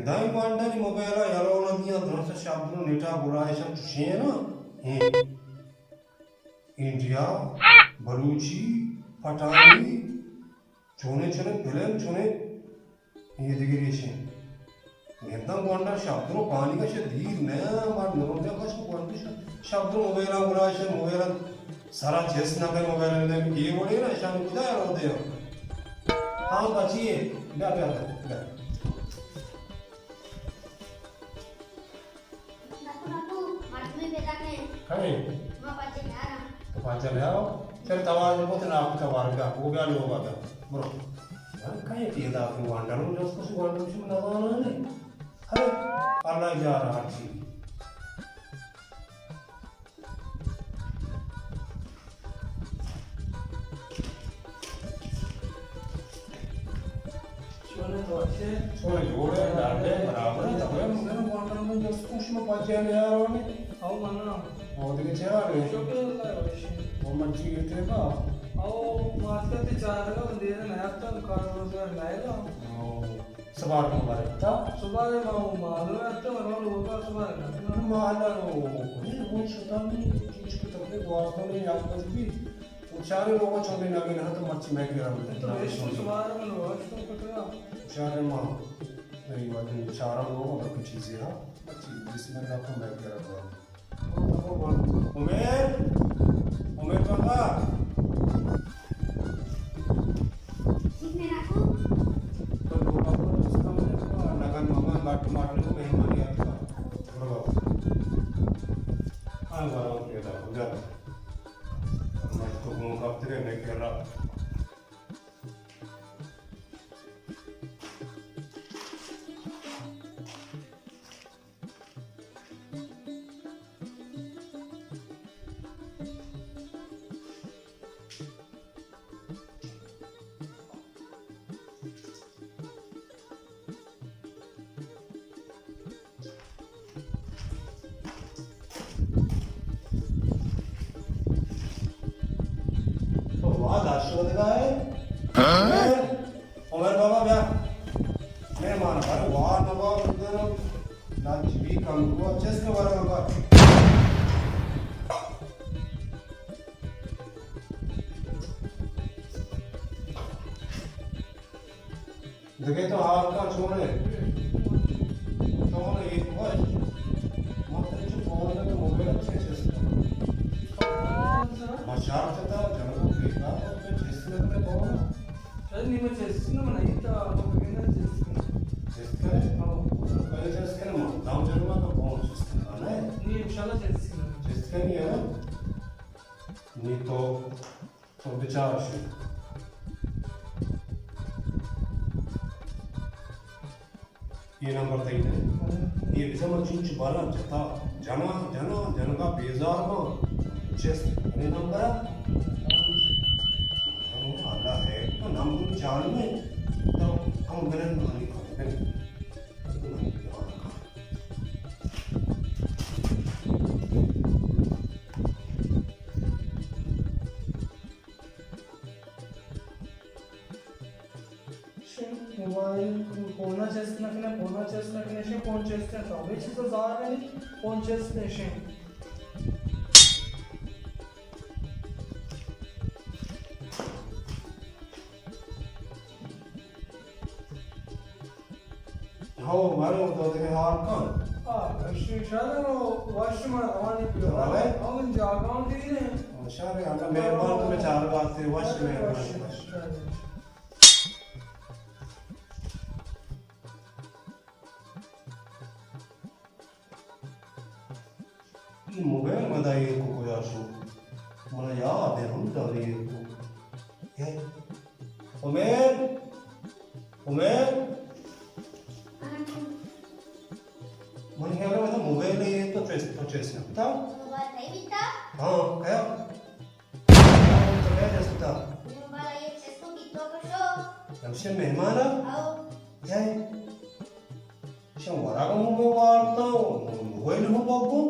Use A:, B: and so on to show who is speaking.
A: Gendai Mandani Mobile Yalona Dronsa Shabdu Nita Burayashan Shena India Baluchi Patani Chone Chone Pilam Chone Yedigation Gendam Wanda Shabdu Panika Shadi Nama Noda Shabdu Mobile Burayashan Mobile Sara Chesna Mobile and then gave away a Shankuda or there. How much ye? Kami, तो पांचल है आओ फिर तवार में बहुत नाप तवार का वो भी आलू होगा बरो कहीं किया था अपने वांडर में जो उसको वांडर में नवाना नहीं अरे अल्लाह जा रहा है सोने जोड़े डाले बराबर है तब हम लोग वांडर में जो उसको पांचल है यार वाले
B: आओ मना
A: वो देखे चार है
B: छोटे
A: वो मच्छी के थे का
B: आओ मास्टर ते चार का दे नया तो कार रोजगार लाएगा
A: सवार को मारे था
B: सुबह में मालूम है तो मनो लोग का सुबह ना
A: माला वो शतान चीज को तबले दोस्तों ने याद कर दी उचारे लोगों छोड़ने लगे ना तो मच्छी मैं गिरा
B: तो इसको सुबह में लोग तो कटरा
A: उचारे मां नहीं बात नहीं चारा लोगों का कुछ चीजें हां मच्छी जिसमें ना तो मैं गिरा हुआ उमेर बाबा
C: कितने रखो
A: तो बाबा को उसका नगन मामा बाट मारने को मेहमान याद था बरो हां बरो के था उधर मैं तो मुंह का तेरे ने केला आशीर्वाद का है उमर बाबा क्या मैं मान अरे वाह नवाब इधर ना जीवी काम को अच्छे से बारे में बात देखे तो हाथ का छोड़े एक बार मतलब जो फोन है तो मोबाइल अच्छे से मशार से था जनों बेटा तो जिसने अपने कौन
B: चल नहीं मैं चेस्टना बनाई था वो कहना
A: जिसका पहले जिसका ना दाम जनों का कौन जिसका ना
B: नहीं इंशाल्लाह चेस्टना
A: जिसका नहीं है ना नहीं तो बेचारा से ये नंबर तय है ये bisa macam बाला जता जना का बेजार में चेस्ट ये नंबर आला है तो नाम को चाल में तो हम गलत नहीं करेंगे
B: मोबाइल फोन चेस्टना के शे फोन चेस्टना तो वे चीज तो जार में फोन चेस्टने शे
A: हाँ मारो तो देखे हार कौन
B: हाँ शायद वो वर्ष में रवानी पियो
A: वाले
B: हम जागाओं दी ने
A: शायद अल्लाह मेहरबान तुम्हें चार बात से वर्ष में मोबाइल में दाई को कोई आशु मला याद है हम दाई को ये उमेर मन है ना मतलब मोबाइल है ये तो चेस ना था
C: मोबाइल नहीं बिता
A: हाँ क्या तो क्या चेस था
C: मोबाइल ये चेस को कितो कशो
A: हमसे मेहमान
C: आओ
A: ये शंवरा का मोबाइल वाला तो मोबाइल हो बाबू